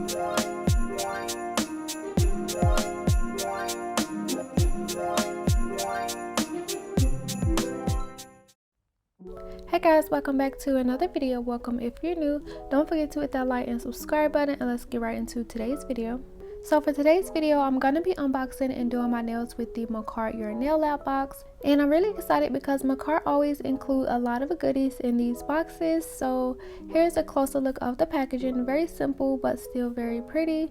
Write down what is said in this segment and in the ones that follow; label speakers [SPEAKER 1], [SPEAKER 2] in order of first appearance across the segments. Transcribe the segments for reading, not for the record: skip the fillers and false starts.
[SPEAKER 1] Hey guys, welcome back to another video. Welcome if you're new. Don't forget to hit that like and subscribe button, and let's get right into today's video. So for today's video, I'm going to be unboxing and doing my nails with the Makartt Your Nail Lab box. And I'm really excited because Makartt always include a lot of goodies in these boxes. So here's a closer look of the packaging. Very simple but still very pretty.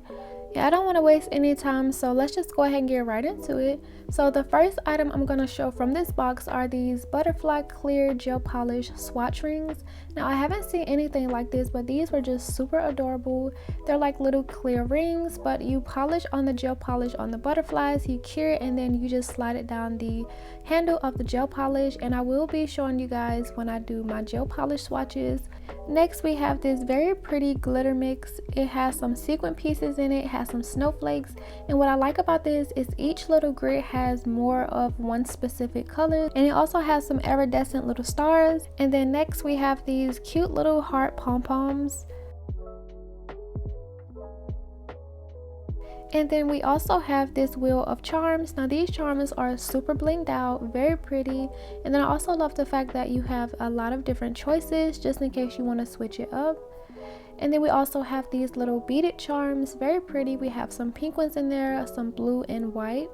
[SPEAKER 1] Yeah, I don't want to waste any time, so let's just go ahead and get right into it. So the first item I'm going to show from this box are these butterfly clear gel polish swatch rings. Now I haven't seen anything like this, but these were just super adorable. They're like little clear rings, but you polish on the gel polish on the butterflies, you cure it, and then you just slide it down the handle of the gel polish. And I will be showing you guys when I do my gel polish swatches. Next we have this very pretty glitter mix. It has some sequin pieces in it, has some snowflakes, and what I like about this is each little grid has more of one specific color, and it also has some iridescent little stars. And then next we have these cute little heart pom-poms. And then we also have this wheel of charms. Now these charms are super blinged out, very pretty. And then I also love the fact that you have a lot of different choices just in case you want to switch it up. And then we also have these little beaded charms, very pretty. We have some pink ones in there, some blue and white.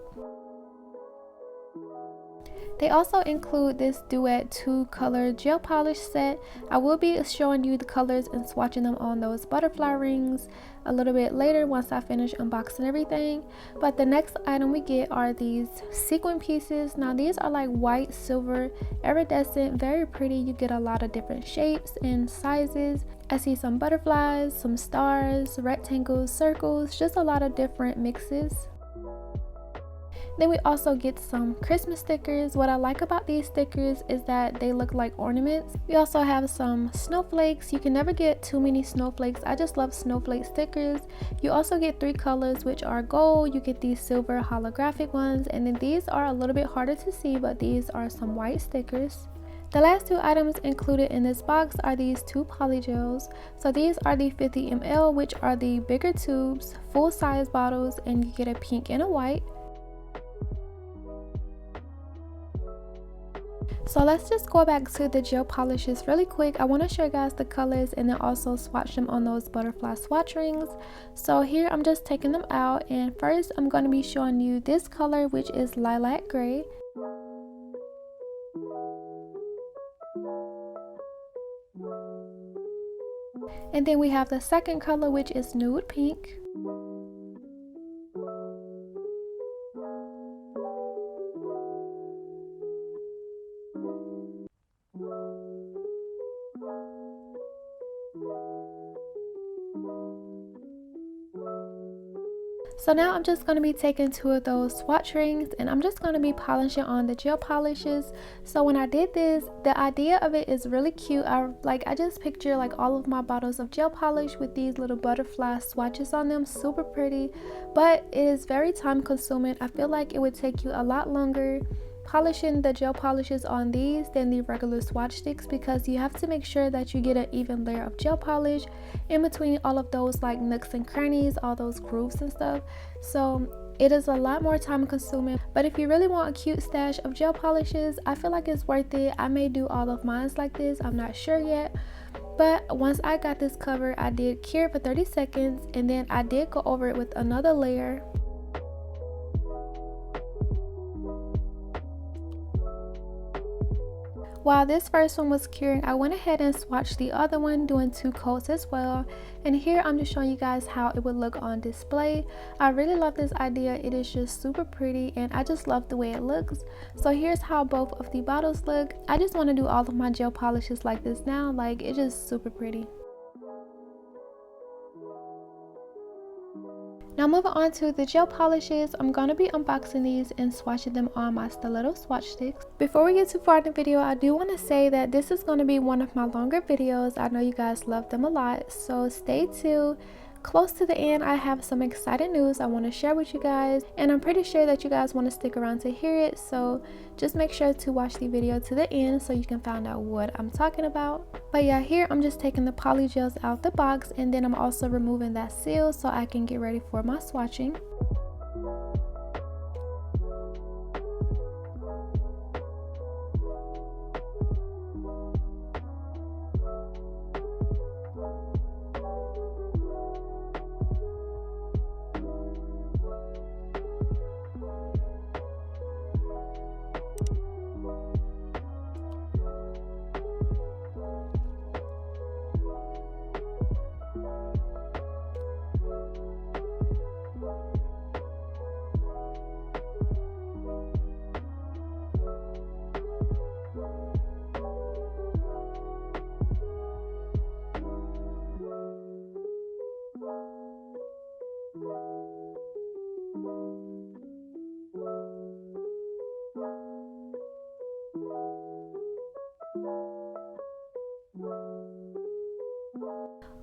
[SPEAKER 1] They also include this duet 2-color gel polish set. I will be showing you the colors and swatching them on those butterfly rings a little bit later once I finish unboxing everything. But the next item we get are these sequin pieces. Now these are like white, silver, iridescent, very pretty. You get a lot of different shapes and sizes. I see some butterflies, some stars, rectangles, circles, just a lot of different mixes. Then we also get some Christmas stickers. What I like about these stickers is that they look like ornaments. We also have some snowflakes. You can never get too many snowflakes. I just love snowflake stickers. You also get 3 colors, which are gold. You get these silver holographic ones, and then these are a little bit harder to see, but these are some white stickers. The last 2 items included in this box are these 2 polygels. So these are the 50 ml, which are the bigger tubes, full size bottles, and you get a pink and a white. So let's just go back to the gel polishes really quick. I want to show you guys the colors and then also swatch them on those butterfly swatch rings. So here I'm just taking them out, and first I'm going to be showing you this color, which is lilac gray. And then we have the second color, which is nude pink. So now I'm just going to be taking 2 of those swatch rings, and I'm just going to be polishing on the gel polishes. So when I did this, the idea of it is really cute. I just picture like all of my bottles of gel polish with these little butterfly swatches on them, super pretty, but it is very time consuming. I feel like it would take you a lot longer polishing the gel polishes on these than the regular swatch sticks, because you have to make sure that you get an even layer of gel polish in between all of those like nooks and crannies, all those grooves and stuff. So it is a lot more time consuming, but if you really want a cute stash of gel polishes, I feel like it's worth it. I may do all of mine like this, I'm not sure yet. But once I got this covered, I did cure it for 30 seconds, and then I did go over it with another layer. While this first one was curing, I went ahead and swatched the other one, doing 2 coats as well. And here I'm just showing you guys how it would look on display. I really love this idea. It is just super pretty, and I just love the way it looks. So here's how both of the bottles look. I just want to do all of my gel polishes like this now. Like, it's just super pretty. Now moving on to the gel polishes, I'm going to be unboxing these and swatching them on my stiletto swatch sticks. Before we get too far in the video, I do want to say that this is going to be one of my longer videos. I know you guys love them a lot, so stay tuned. close to the end, I have some exciting news I want to share with you guys, and I'm pretty sure that you guys want to stick around to hear it, so just make sure to watch the video to the end so you can find out what I'm talking about. But yeah, here I'm just taking the polygels out the box, and then I'm also removing that seal so I can get ready for my swatching.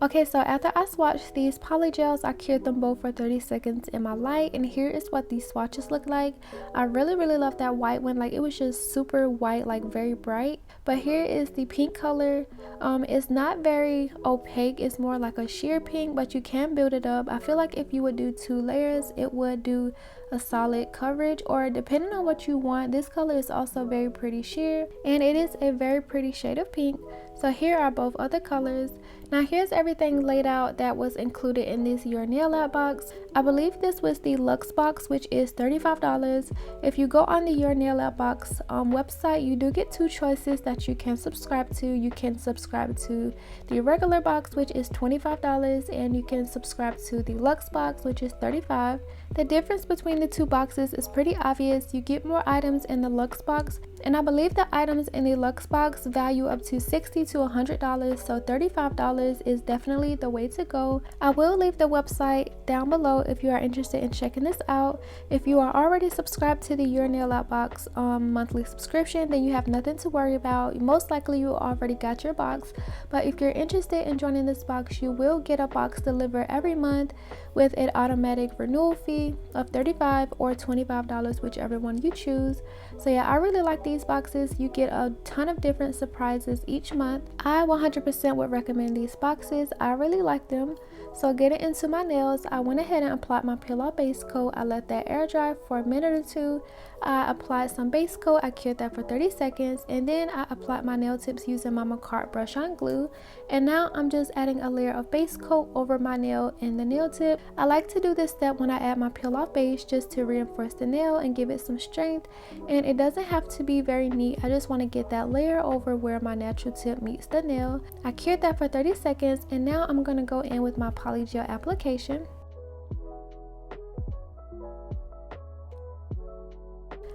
[SPEAKER 1] Okay, so after I swatched these polygels, I cured them both for 30 seconds in my light, and here is what these swatches look like. I really love that white one. Like, it was just super white, like very bright. But here is the pink color. It's not very opaque, it's more like a sheer pink, but you can build it up. I feel like if you would do 2 layers, it would do a solid coverage, or depending on what you want. This color is also very pretty sheer, and it is a very pretty shade of pink. So here are both other colors. Now here's everything laid out that was included in this Your Nail Art box. I believe this was the luxe box, which is $35. If you go on the Your Nail Art box website, you do get 2 choices that you can subscribe to. You can subscribe to the regular box, which is $25, and you can subscribe to the luxe box, which is $35. The difference between the 2 boxes is pretty obvious. You get more items in the luxe box, and I believe the items in the luxe box value up to $60 to $100, so $35 is definitely the way to go. I will leave the website down below if you are interested in checking this out. If you are already subscribed to the Your Nail Art box monthly subscription, then you have nothing to worry about. Most likely you already got your box, but if you're interested in joining this box, you will get a box delivered every month with an automatic renewal fee of $35 or $25, whichever one you choose. So yeah, I really like these boxes. You get a ton of different surprises each month. I 100% would recommend these boxes. I really like them. So getting into my nails, I went ahead and applied my peel off base coat. I let that air dry for a minute or 2. I applied some base coat. I cured that for 30 seconds, and then I applied my nail tips using my Makartt brush on glue. And now I'm just adding a layer of base coat over my nail and the nail tip. I like to do this step when I add my peel off base, just to reinforce the nail and give it some strength, and it doesn't have to be very neat. I just want to get that layer over where my natural tip meets the nail. I cured that for 30 seconds, and now I'm going to go in with my polygel application.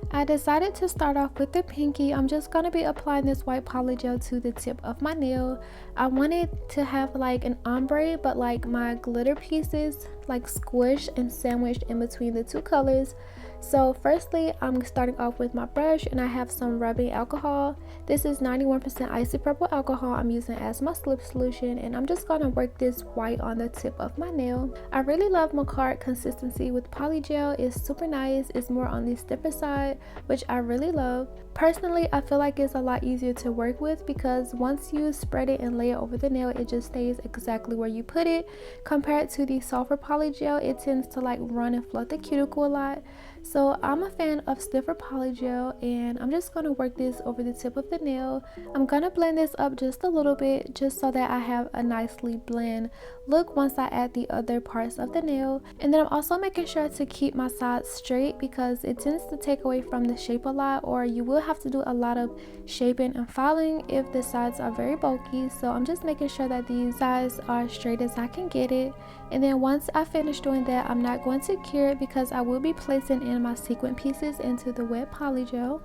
[SPEAKER 1] I decided to start off with the pinky. I'm just going to be applying this white polygel to the tip of my nail. I wanted to have like an ombre, but like my glitter pieces like squished and sandwiched in between the 2 colors. So firstly, I'm starting off with my brush, and I have some rubbing alcohol. This is 91% isopropyl alcohol I'm using as my slip solution, and I'm just going to work this white on the tip of my nail. I really love Makartt consistency with polygel. It's super nice. It's more on the stiffer side, which I really love. Personally, I feel like it's a lot easier to work with because once you spread it and lay it over the nail, it just stays exactly where you put it. Compared to the softer polygel, it tends to like run and flood the cuticle a lot. So I'm a fan of stiffer polygel, and I'm just going to work this over the tip of the nail. I'm going to blend this up just a little bit, just so that I have a nicely blend look once I add the other parts of the nail. And then I'm also making sure to keep my sides straight because it tends to take away from the shape a lot, or you will have to do a lot of shaping and filing if the sides are very bulky. So I'm just making sure that these sides are straight as I can get it. And then once I finish doing that, I'm not going to cure it because I will be placing in my sequin pieces into the wet polygel.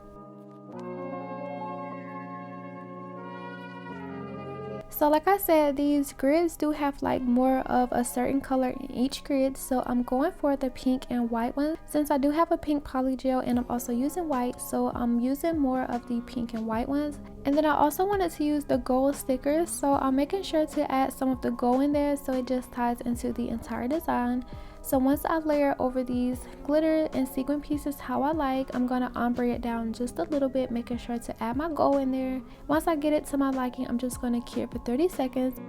[SPEAKER 1] So like I said, these grids do have like more of a certain color in each grid, so I'm going for the pink and white one. Since I do have a pink polygel and I'm also using white, so I'm using more of the pink and white ones. And then I also wanted to use the gold stickers, so I'm making sure to add some of the gold in there so it just ties into the entire design. So once I layer over these glitter and sequin pieces how I like, I'm gonna ombre it down just a little bit, making sure to add my gold in there. Once I get it to my liking, I'm just gonna cure it for 30 seconds.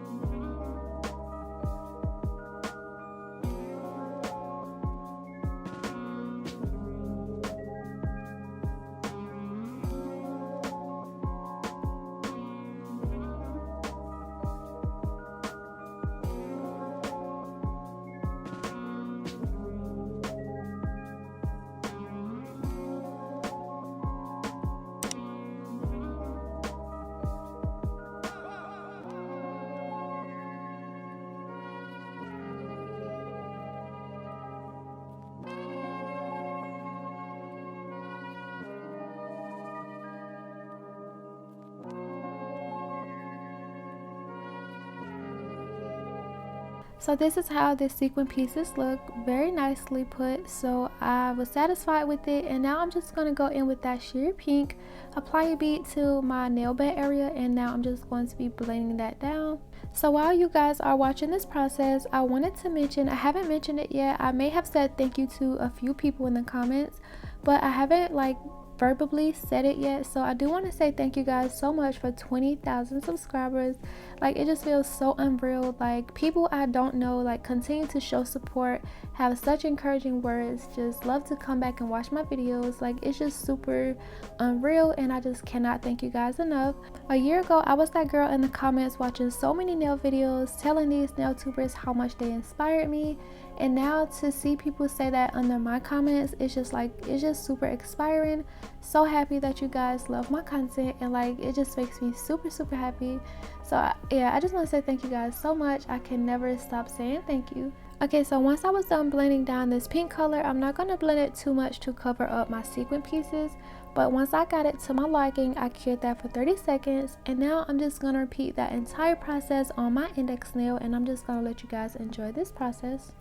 [SPEAKER 1] So this is how the sequin pieces look, very nicely put. So I was satisfied with it, and now I'm just going to go in with that sheer pink, apply a bead to my nail bed area, and now I'm just going to be blending that down. So while you guys are watching this process, I wanted to mention, I haven't mentioned it yet, I may have said thank you to a few people in the comments, but I haven't like verbally said it yet. So I do want to say thank you guys so much for 20,000 subscribers. Like, it just feels so unreal. Like, people I don't know like continue to show support, have such encouraging words, just love to come back and watch my videos. Like, it's just super unreal, and I just cannot thank you guys enough. A year ago, I was that girl in the comments watching so many nail videos, telling these nail tubers how much they inspired me, and now to see people say that under my comments, it's just like, it's just super inspiring. So happy that you guys love my content, and like, it just makes me super happy. So yeah, I just want to say thank you guys so much. I can never stop saying thank you. Okay, so once I was done blending down this pink color, I'm not going to blend it too much to cover up my sequin pieces, but once I got it to my liking, I cured that for 30 seconds, and now I'm just going to repeat that entire process on my index nail, and I'm just going to let you guys enjoy this process.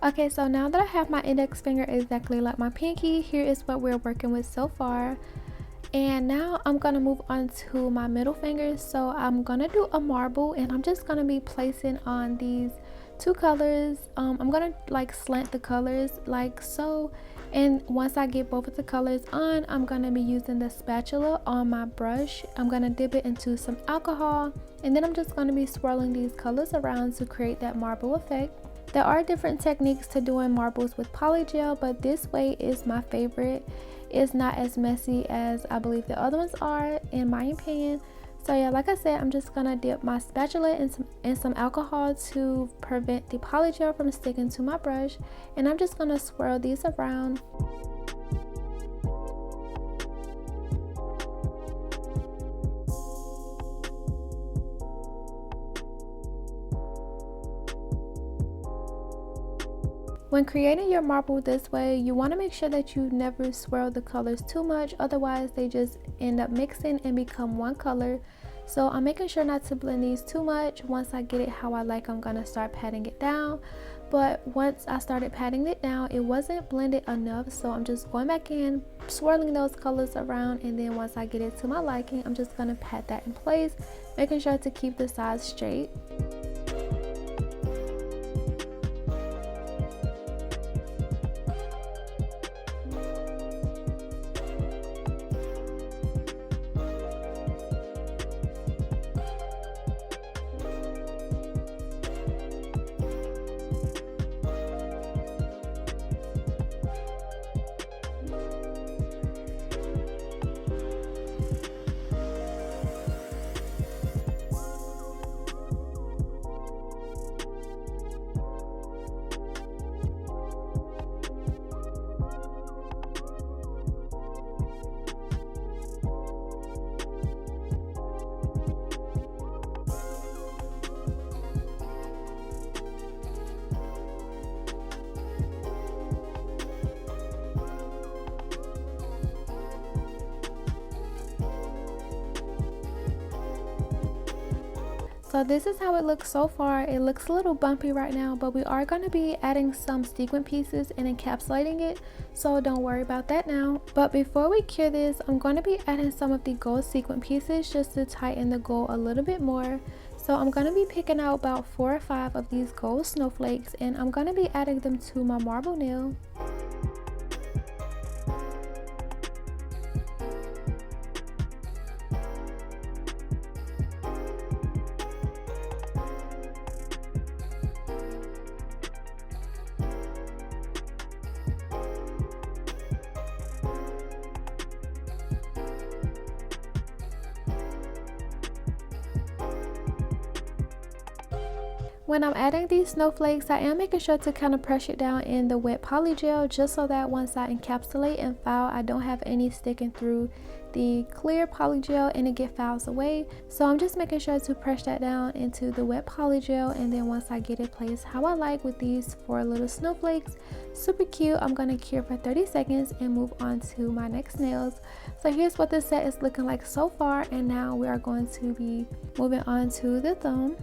[SPEAKER 1] Okay, so now that I have my index finger exactly like my pinky, here is what we're working with so far. And now I'm gonna move on to my middle finger. So I'm gonna do a marble, and I'm just gonna be placing on these two colors. I'm gonna like slant the colors like so, and once I get both of the colors on, I'm gonna be using the spatula on my brush. I'm gonna dip it into some alcohol, and then I'm just gonna be swirling these colors around to create that marble effect. There are different techniques to doing marbles with polygel, but this way is my favorite. it's not as messy as I believe the other ones are, in my opinion. So yeah, like I said, I'm just gonna dip my spatula in some alcohol to prevent the polygel from sticking to my brush, and I'm just gonna swirl these around. When creating your marble this way, you want to make sure that you never swirl the colors too much, otherwise they just end up mixing and become one color. So I'm making sure not to blend these too much. Once I get it how I like, I'm going to start patting it down. But once I started patting it down, it wasn't blended enough, so I'm just going back in, swirling those colors around, and then once I get it to my liking, I'm just going to pat that in place, making sure to keep the sides straight. So this is how it looks so far. It looks a little bumpy right now, but we are going to be adding some sequin pieces and encapsulating it, so don't worry about that now. But before we cure this, I'm going to be adding some of the gold sequin pieces just to tighten the gold a little bit more. So I'm going to be picking out about 4 or 5 of these gold snowflakes, and I'm going to be adding them to my marble nail. When I'm adding these snowflakes, I am making sure to kind of press it down in the wet polygel, just so that once I encapsulate and file, I don't have any sticking through the clear polygel and it get files away. So I'm just making sure to press that down into the wet polygel, and then once I get it placed how I like with these 4 little snowflakes, super cute, I'm going to cure for 30 seconds and move on to my next nails. So here's what this set is looking like so far, and now we are going to be moving on to the thumb.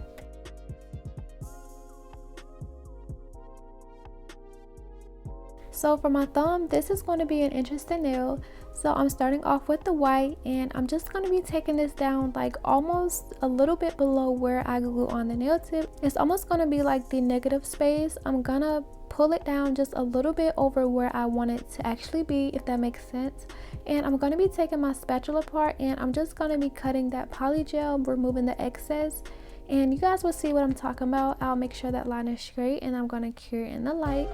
[SPEAKER 1] So for my thumb, this is going to be an interesting nail. So I'm starting off with the white, and I'm just going to be taking this down like almost a little bit below where I glue on the nail tip. It's almost going to be like the negative space. I'm gonna pull it down just a little bit over where I want it to actually be, if that makes sense. And I'm going to be taking my spatula part, and I'm just going to be cutting that polygel, removing the excess, and you guys will see what I'm talking about. I'll make sure that line is straight, and I'm going to cure in the light.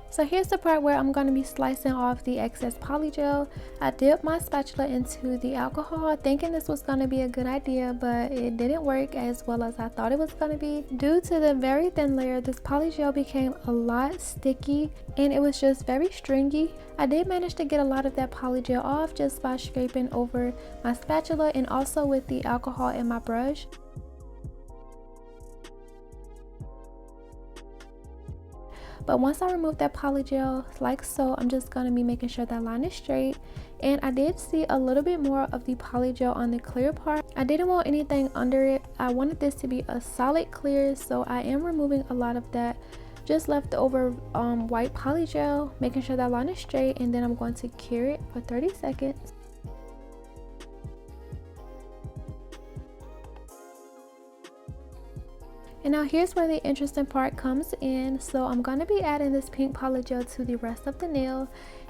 [SPEAKER 1] So here's the part where I'm going to be slicing off the excess polygel. I dipped my spatula into the alcohol thinking this was going to be a good idea, but it didn't work as well as I thought it was going to be. Due to the very thin layer, this polygel became a lot sticky and it was just very stringy. I did manage to get a lot of that polygel off just by scraping over my spatula and also with the alcohol in my brush. But once I remove that polygel like so, I'm just going to be making sure that line is straight. And I did see a little bit more of the polygel on the clear part. I didn't want anything under it. I wanted this to be a solid clear, so I am removing a lot of that just leftover white polygel, making sure that line is straight, and then I'm going to cure it for 30 seconds. And now here's where the interesting part comes in. So I'm going to be adding this pink polygel to the rest of the nail.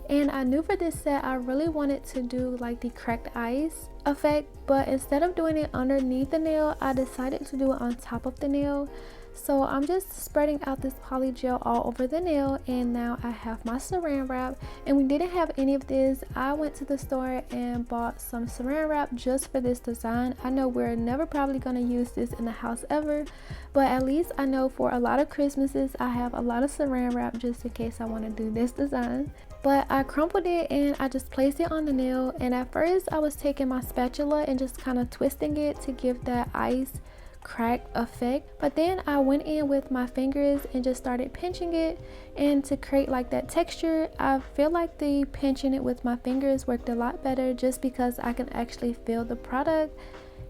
[SPEAKER 1] And I knew for this set I really wanted to do like the cracked ice effect, but instead of doing it underneath the nail, I decided to do it on top of the nail. So I'm just spreading out this polygel all over the nail, and now I have my saran wrap. And we didn't have any of this. I went to the store and bought some saran wrap just for this design. I know we're never probably going to use this in the house ever, but at least I know for a lot of Christmases I have a lot of saran wrap just in case I want to do this design. But I crumpled it and I just placed it on the nail, and at first I was taking my spatula and just kind of twisting it to give that ice crack effect, but then I went in with my fingers and just started pinching it, and to create like that texture, I feel like the pinching it with my fingers worked a lot better just because I can actually feel the product.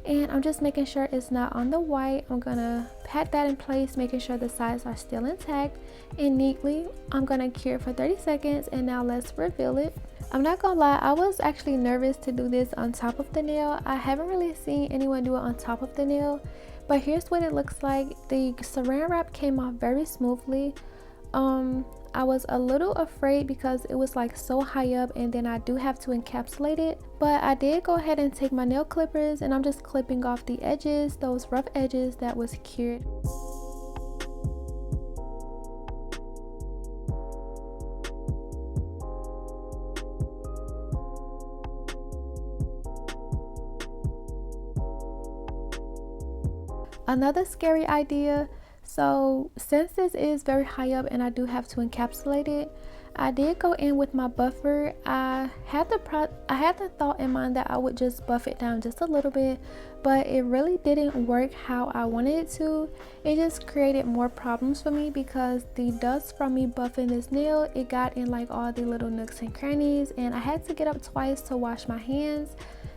[SPEAKER 1] And I'm just making sure it's not on the white. I'm gonna pat that in place, making sure the sides are still intact and neatly. I'm gonna cure it for 30 seconds, and now let's reveal it. I'm not gonna lie, I was actually nervous to do this on top of the nail. I haven't really seen anyone do it on top of the nail, but here's what it looks like. The saran wrap came off very smoothly. I was a little afraid because it was like so high up, and then I do have to encapsulate it, but I did go ahead and take my nail clippers and I'm just clipping off the edges, those rough edges that was cured. Another scary idea. So since this is very high up and I do have to encapsulate it, I did go in with my buffer. I had the thought in mind that I would just buff it down just a little bit, but it really didn't work how I wanted it to. It just created more problems for me because the dust from me buffing this nail, it got in like all the little nooks and crannies, and I had to get up twice to wash my hands.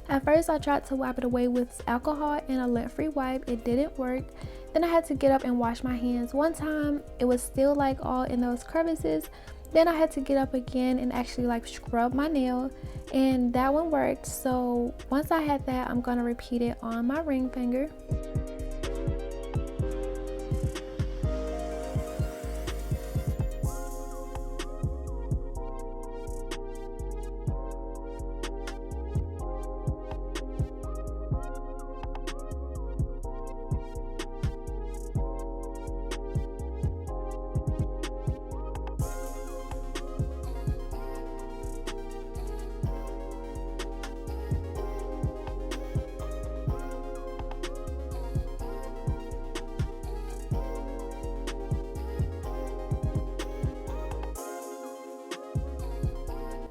[SPEAKER 1] At first I tried to wipe it away with alcohol and a lint-free wipe. It didn't work. Then I had to get up and wash my hands one time. It was still like all in those crevices. Then I had to get up again and actually like scrub my nail, and that one worked. So once I had that, I'm gonna repeat it on my ring finger.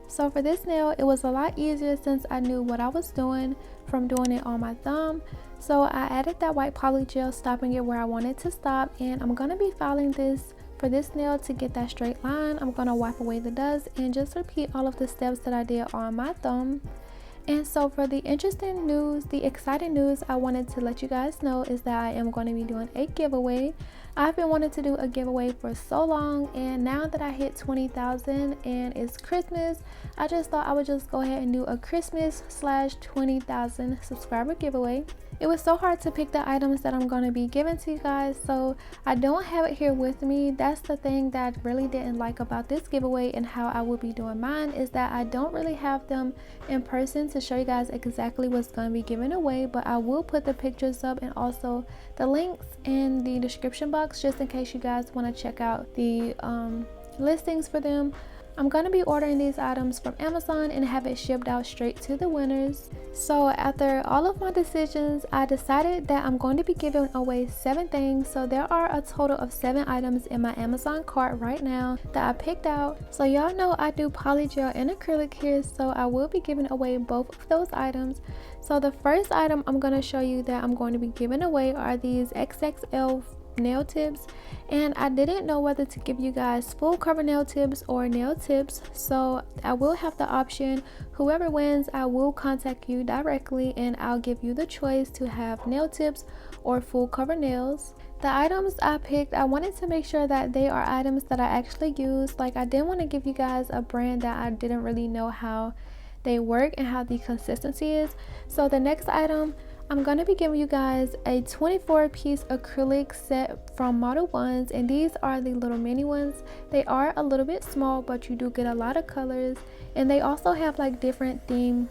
[SPEAKER 1] So for this nail, it was a lot easier since I knew what I was doing from doing it on my thumb. So I added that white polygel, stopping it where I wanted to stop, and I'm going to be filing this for this nail to get that straight line. I'm going to wipe away the dust and just repeat all of the steps that I did on my thumb. And so for the interesting news, the exciting news I wanted to let you guys know is that I am going to be doing a giveaway. I've been wanting to do a giveaway for so long, and now that I hit 20,000 and it's Christmas, I just thought I would just go ahead and do a Christmas/20,000 subscriber giveaway. It was so hard to pick the items that I'm going to be giving to you guys, so I don't have it here with me. That's the thing that I really didn't like about this giveaway and how I will be doing mine, is that I don't really have them in person to show you guys exactly what's going to be given away, but I will put the pictures up and also the links in the description box just in case you guys want to check out the listings for them. I'm going to be ordering these items from Amazon and have it shipped out straight to the winners. So after all of my decisions, I decided that I'm going to be giving away 7 things. So there are a total of 7 items in my Amazon cart right now that I picked out. So y'all know I do polygel and acrylic here, so I will be giving away both of those items. So the first item I'm going to show you that I'm going to be giving away are these XXL nail tips, and I didn't know whether to give you guys full cover nail tips or nail tips, so I will have the option. Whoever wins, I will contact you directly and I'll give you the choice to have nail tips or full cover nails. The items I picked, I wanted to make sure that they are items that I actually use. Like, I didn't want to give you guys a brand that I didn't really know how they work and how the consistency is. So the next item I'm going to be giving you guys a 24-piece acrylic set from modelones, and these are the little mini ones. They are a little bit small, but you do get a lot of colors, and they also have like different theme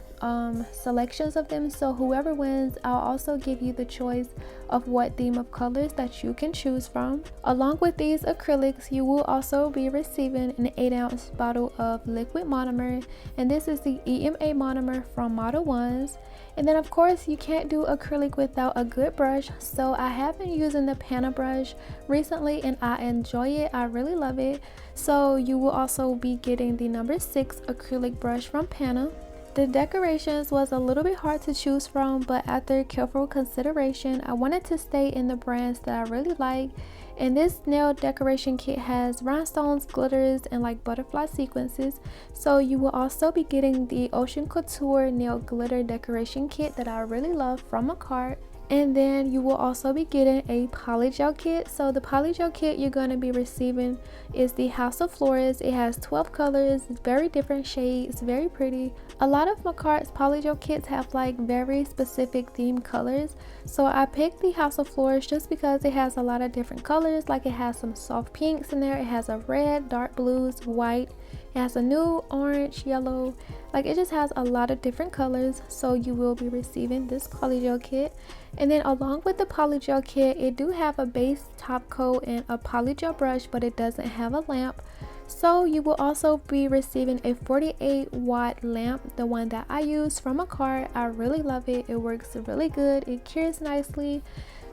[SPEAKER 1] selections of them, so whoever wins, I'll also give you the choice of what theme of colors that you can choose from. Along with these acrylics, you will also be receiving an 8-ounce bottle of liquid monomer, and this is the EMA monomer from modelones. And then of course you can't do acrylic without a good brush, so I have been using the Pana brush recently and I enjoy it. I really love it. So you will also be getting the number 6 acrylic brush from Pana. The decorations was a little bit hard to choose from, but after careful consideration, I wanted to stay in the brands that I really like. And this nail decoration kit has rhinestones, glitters, and like butterfly sequences. So you will also be getting the Ocean Couture nail glitter decoration kit that I really love from Makartt. And then you will also be getting a polygel kit. So the polygel kit you're going to be receiving is the House of Florist. It has 12 colors, very different shades, very pretty. A lot of Makartt's polygel kits have like very specific theme colors, so I picked the House of Florist just because it has a lot of different colors. Like it has some soft pinks in there, it has a red, dark blues, white, it has a nude, orange, yellow. Like it just has a lot of different colors, so you will be receiving this polygel kit. And then along with the polygel kit, it do have a base top coat and a polygel brush, but it doesn't have a lamp. So you will also be receiving a 48-watt lamp, the one that I use from Makartt. I really love it. It works really good. It cures nicely.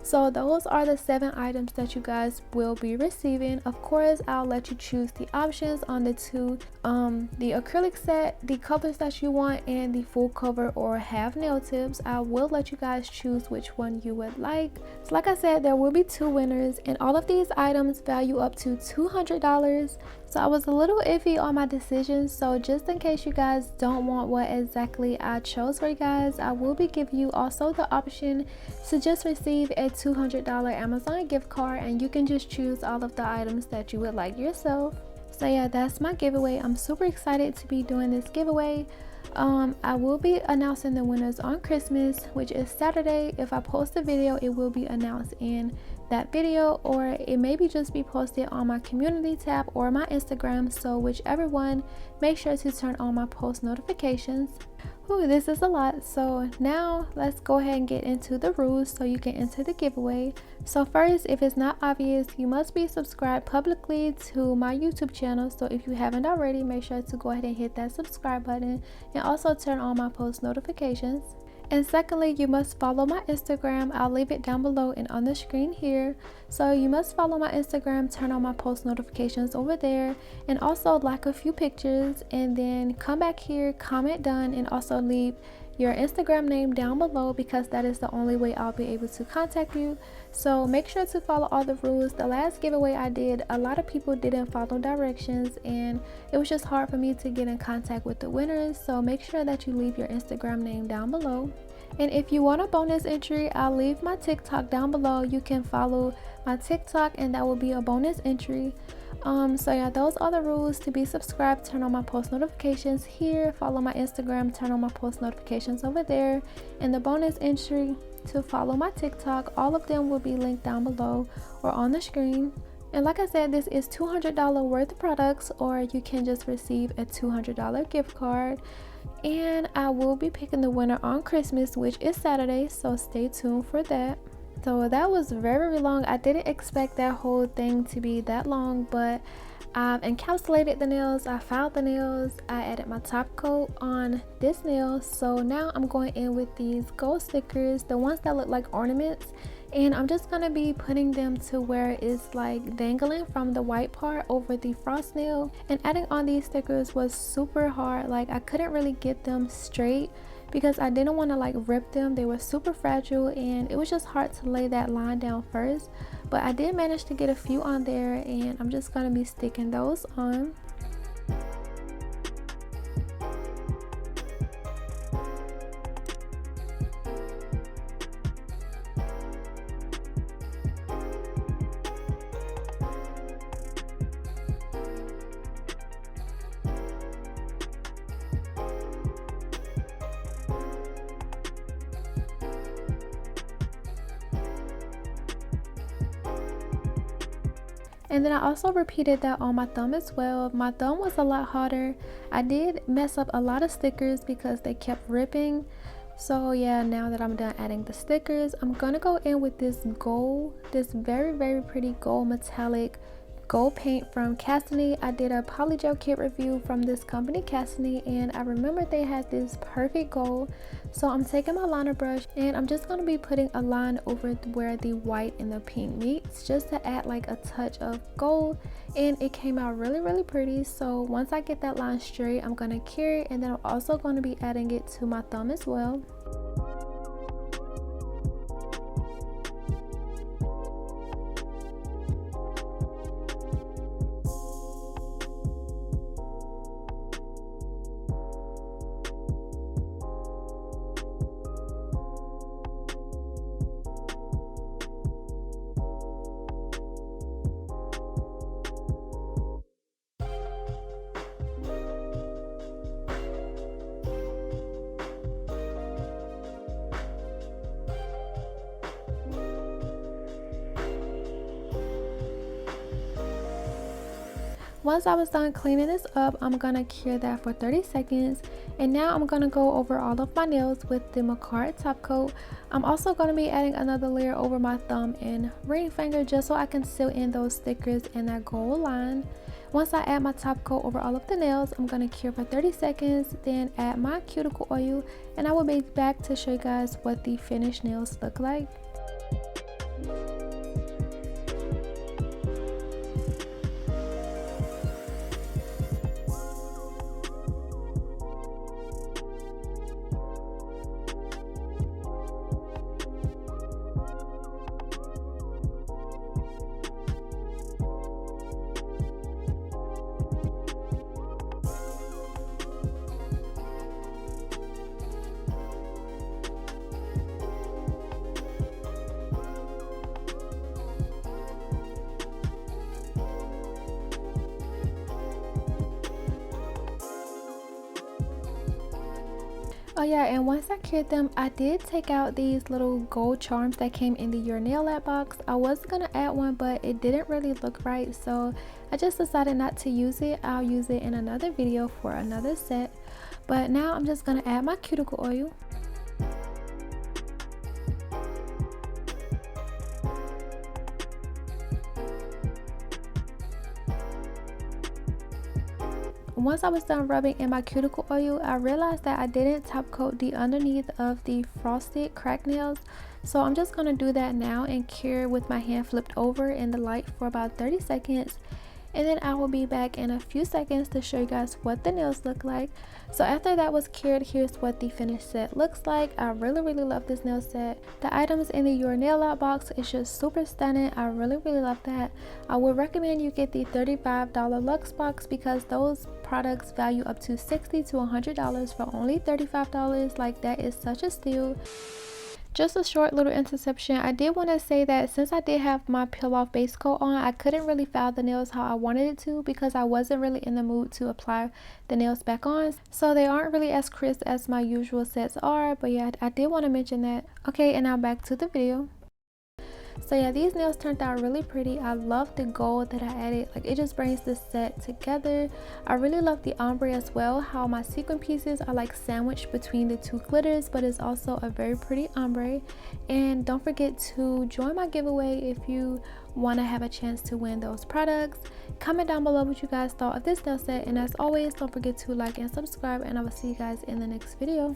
[SPEAKER 1] So those are the 7 items that you guys will be receiving. Of course, I'll let you choose the options on the the acrylic set, the colors that you want, and the full cover or half nail tips. I will let you guys choose which one you would like. So like I said, there will be 2 winners, and all of these items value up to $200. So I was a little iffy on my decision, so just in case you guys don't want what exactly I chose for you guys, I will be giving you also the option to just receive a $200 Amazon gift card, and you can just choose all of the items that you would like yourself. So yeah, that's my giveaway. I'm super excited to be doing this giveaway. I will be announcing the winners on Christmas, which is Saturday. If I post a video, it will be announced in that video, or it maybe just be posted on my community tab or my Instagram. So whichever one, make sure to turn on my post notifications. Ooh, this is a lot. So now let's go ahead and get into the rules so you can enter the giveaway. So first, if it's not obvious, you must be subscribed publicly to my YouTube channel. So if you haven't already, make sure to go ahead and hit that subscribe button and also turn on my post notifications. And secondly, you must follow my Instagram. I'll leave it down below and on the screen here. So you must follow my Instagram, turn on my post notifications over there, and also like a few pictures, and then come back here, comment done, and also leave your Instagram name down below, because that is the only way I'll be able to contact you. So make sure to follow all the rules. The last giveaway I did, a lot of people didn't follow directions, and it was just hard for me to get in contact with the winners. So make sure that you leave your Instagram name down below. And if you want a bonus entry, I'll leave my TikTok down below. You can follow my TikTok and that will be a bonus entry. So yeah, those are the rules. To be subscribed, turn on my post notifications here, follow my Instagram, turn on my post notifications over there, and the bonus entry to follow my TikTok, all of them will be linked down below or on the screen. And like I said, this is $200 worth of products, or you can just receive a $200 gift card. And I will be picking the winner on Christmas, which is Saturday, so stay tuned for that. So that was very long. I didn't expect that whole thing to be that long, but I've encapsulated the nails, I filed the nails, I added my top coat on this nail. So now I'm going in with these gold stickers, the ones that look like ornaments, and I'm just gonna be putting them to where it's like dangling from the white part over the frost nail. And adding on these stickers was super hard. Like I couldn't really get them straight because I didn't want to like rip them. They were super fragile and it was just hard to lay that line down first, but I did manage to get a few on there, and I'm just gonna be sticking those on. And then I also repeated that on my thumb as well. My thumb was a lot harder. I did mess up a lot of stickers because they kept ripping. So yeah, now that I'm done adding the stickers, I'm gonna go in with this gold, this very pretty gold metallic gold paint from Cassini. I did a Polygel kit review from this company Cassini, and I remember they had this perfect gold. So I'm taking my liner brush and I'm just going to be putting a line over where the white and the pink meets, just to add like a touch of gold, and it came out really pretty. So once I get that line straight, I'm going to cure it, and then I'm also going to be adding it to my thumb as well. Once I was done cleaning this up, I'm gonna cure that for 30 seconds. And now I'm gonna go over all of my nails with the Makartt top coat. I'm also gonna be adding another layer over my thumb and ring finger, just so I can seal in those stickers and that gold line. Once I add my top coat over all of the nails, I'm gonna cure for 30 seconds, then add my cuticle oil, and I will be back to show you guys what the finished nails look like. Oh yeah, and once I cured them, I did take out these little gold charms that came in the Your Nail Art box. I was gonna add one, but it didn't really look right, so I just decided not to use it. I'll use it in another video for another set. But now I'm just gonna add my cuticle oil. Once I was done rubbing in my cuticle oil, I realized that I didn't top coat the underneath of the frosted cracked nails. So I'm just going to do that now and cure with my hand flipped over in the light for about 30 seconds. And then I will be back in a few seconds to show you guys what the nails look like. So after that was cured, here's what the finished set looks like. I really love this nail set. The items in the Your Nail Art box is just super stunning. I really love that. I would recommend you get the $35 luxe box, because those products value up to $60 to $100 for only $35. Like, that is such a steal. Just a short little interception. I did want to say that since I did have my peel off base coat on, I couldn't really file the nails how I wanted it to, because I wasn't really in the mood to apply the nails back on. So they aren't really as crisp as my usual sets are. But yeah, I did want to mention that. Okay, and now back to the video. So yeah, these nails turned out really pretty. I love the gold that I added. Like, it just brings the set together. I really love the ombre as well, how my sequin pieces are like sandwiched between the two glitters, but it's also a very pretty ombre. And don't forget to join my giveaway if you want to have a chance to win those products. Comment down below what you guys thought of this nail set, and as always, don't forget to like and subscribe, and I will see you guys in the next video.